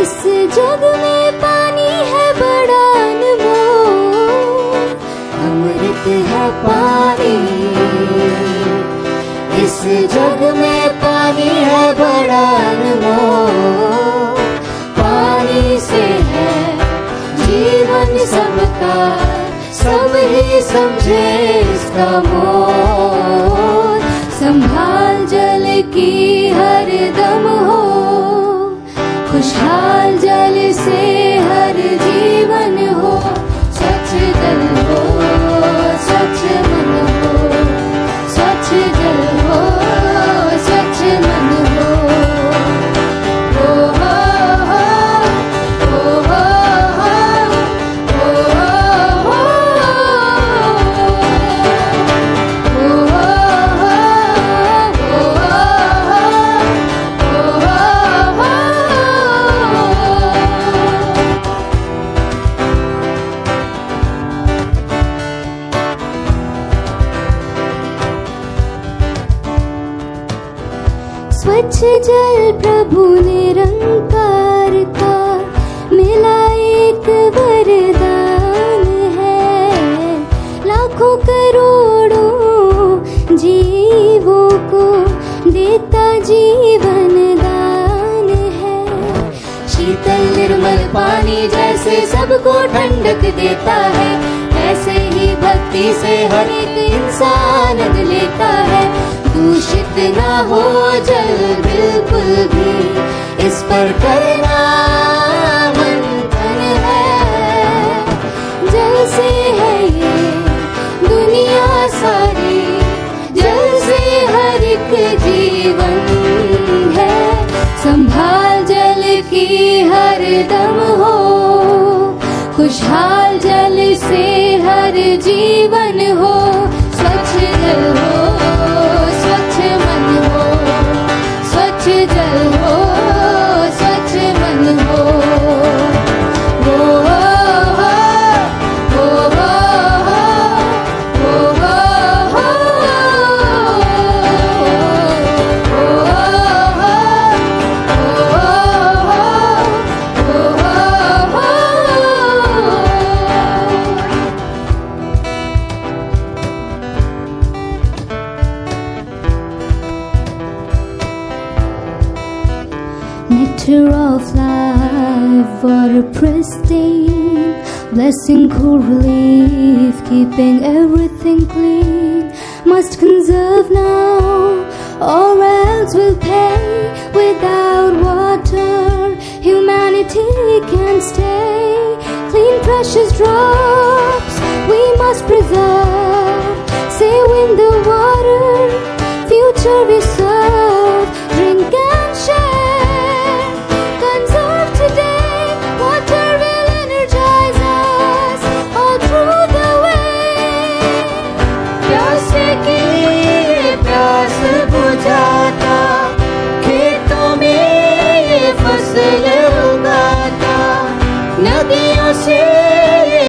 इस जग में पानी है बड़ा अनमोल, अमृत है पानी। इस जग में पानी है बड़ा अनमोल, पानी से है जीवन सबका, सब ही समझे इसका मोल। संभाल जल की हर दम हो, खुशहाल जल से हर जीवन हो। स्वच्छ जल हो, स्वच्छ मन हो, स्वच्छ जल हो, स्वच्छ मन हो। ओ हो हो, ओ हो हो, ओ हो हो, ओ हो हो, ओ हो हो। स्वच्छ जल प्रभु निरंकार का मिला एक वरदान है। लाखों करोड़ों जीवों को देता जीवन दान है। शीतल निर्मल पानी जैसे सबको ठंडक देता है, ऐसे ही भक्ति से हर एक इंसान लेता है। दूषित ना हो जल बिल्कुल भी, इस पर करना मंथन है। जल से है ये दुनिया सारी, जल से हर एक जीवन है। संभाल जल की हर दम हो, खुशहाल जल से हर जीवन हो। स्वच्छ जल हो, स्वच्छ मन हो, स्वच्छ जल हो, स्वच्छ मन हो। ओ हो हो, ओ हो हो, ओ हो हो, ओ हो हो, ओ हो हो। Nectar of life, water pristine, blessing cool relief, keeping everything clean. Must conserve now, or else will pay. Without water, humanity can't stay. Clean, precious drop.